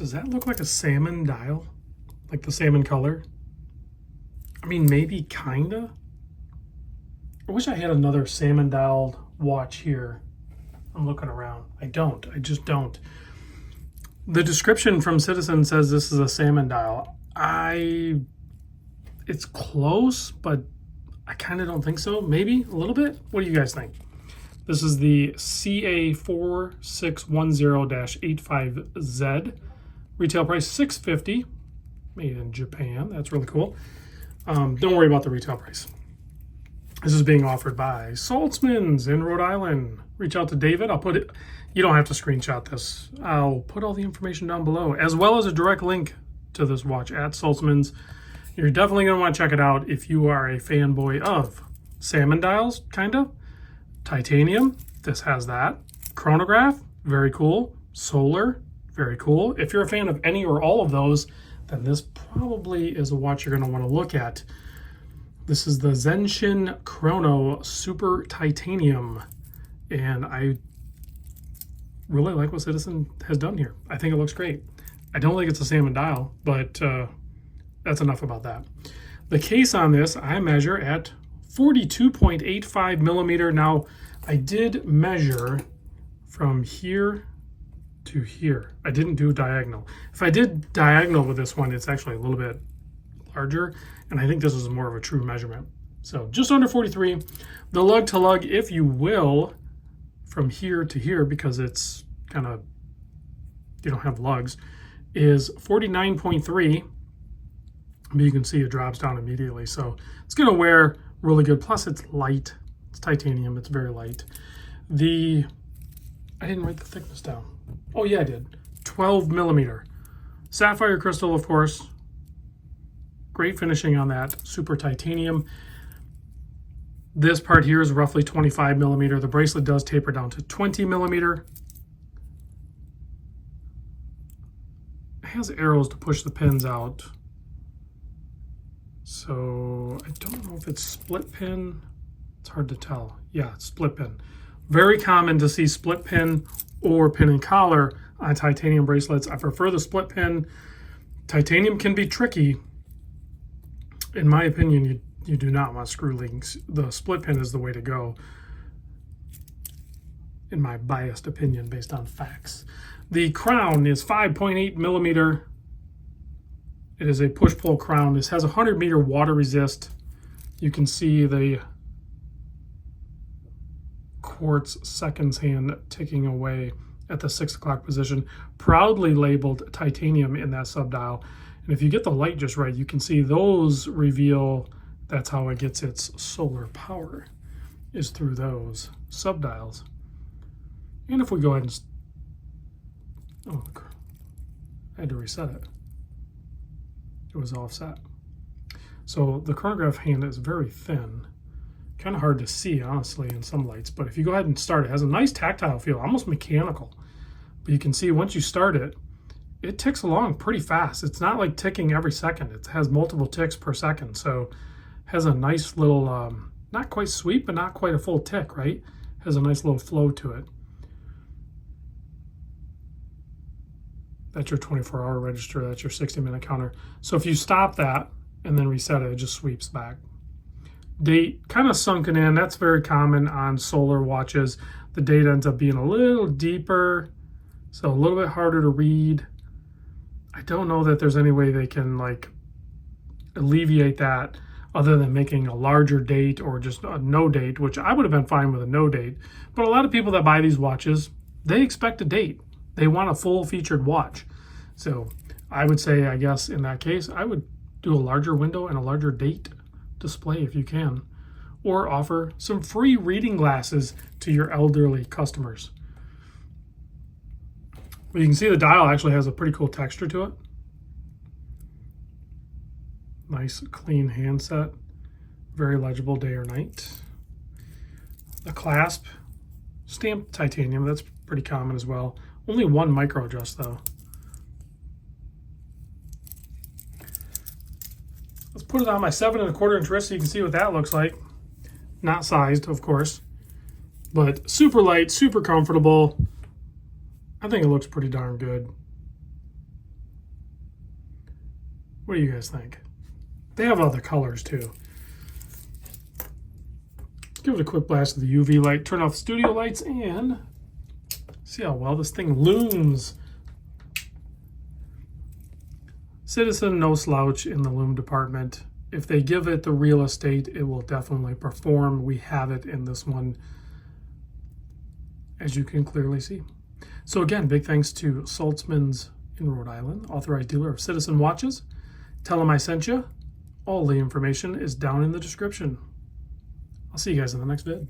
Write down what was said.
Does that look like a salmon dial? Like the salmon color? I mean, maybe kinda. I wish I had another salmon dialed watch here. I'm looking around. I don't. I just don't. The description from Citizen says this is a salmon dial. It's close, but I kind of don't think so. Maybe a little bit. What do you guys think? This is the CA4610-85Z. Retail price $650. Made in Japan. That's really cool. Don't worry about the retail price. This is being offered by Saltzmans in Rhode Island. Reach out to David. I'll put it, you don't have to screenshot this. I'll put all the information down below, as well as a direct link to this watch at Saltzmans. You're definitely going to want to check it out if you are a fanboy of salmon dials, kind of. Titanium, this has that. Chronograph, very cool. Solar, very cool. If you're a fan of any or all of those, then this probably is a watch you're going to want to look at. This is the Zenshin Chrono Super Titanium, and I really like what Citizen has done here. I think it looks great. I don't think it's a salmon dial, but that's enough about that. The case on this, I measure at 42.85 millimeter. Now, I did measure from here to here. I didn't do diagonal. If I did diagonal with this one, it's actually a little bit larger, and I think this is more of a true measurement. So just under 43. The lug to lug, if you will, from here to here, because it's kind of, you don't have lugs, is 49.3. But you can see it drops down immediately. So it's going to wear really good. Plus it's light. It's titanium. It's very light. I didn't write the thickness down. Oh yeah, I did. 12 millimeter. Sapphire crystal, of course. Great finishing on that. Super titanium. This part here is roughly 25 millimeter. The bracelet does taper down to 20 millimeter. It has arrows to push the pins out. So I don't know if it's split pin. It's hard to tell. Yeah, it's split pin. Very common to see split pin or pin and collar on titanium bracelets. I prefer the split pin. Titanium can be tricky. In my opinion, you do not want screw links. The split pin is the way to go, in my biased opinion, based on facts. The crown is 5.8 millimeter. It is a push-pull crown. This has 100-meter water resist. You can see the quartz seconds hand ticking away at the 6 o'clock position. Proudly labeled titanium in that subdial. And if you get the light just right, you can see those reveal that's how it gets its solar power, is through those subdials. And if we go ahead and, oh, I had to reset it. It was offset. So the chronograph hand is very thin. Kind of hard to see, honestly, in some lights. But if you go ahead and start it has a nice tactile feel, almost mechanical. But you can see once you start it, it ticks along pretty fast. It's not like ticking every second. It has multiple ticks per second. So it has a nice little, not quite sweep, but not quite a full tick, right? Has a nice little flow to it. That's your 24-hour register. That's your 60-minute counter. So if you stop that and then reset it, it just sweeps back. Date kind of sunken in. That's very common on solar watches. The date ends up being a little deeper, so a little bit harder to read. I don't know that there's any way they can like alleviate that other than making a larger date or just a no date, which I would have been fine with a no date. But a lot of people that buy these watches, they expect a date. They want a full featured watch. So I would say, I guess in that case, I would do a larger window and a larger date display if you can, or offer some free reading glasses to your elderly customers. But you can see the dial actually has a pretty cool texture to it. Nice clean handset, very legible day or night. The clasp, stamped titanium, that's pretty common as well. Only one micro adjust though. Let's put it on my 7 1/4 inch wrist so you can see what that looks like. Not sized, of course, but super light, super comfortable. I think it looks pretty darn good. What do you guys think? They have other colors too. Give it a quick blast of the UV light, turn off the studio lights, and see how well this thing looms. Citizen, no slouch in the loom department. If they give it the real estate, it will definitely perform. We have it in this one, as you can clearly see. So again, big thanks to Saltzmans in Rhode Island, authorized dealer of Citizen watches. Tell them I sent you. All the information is down in the description. I'll see you guys in the next vid.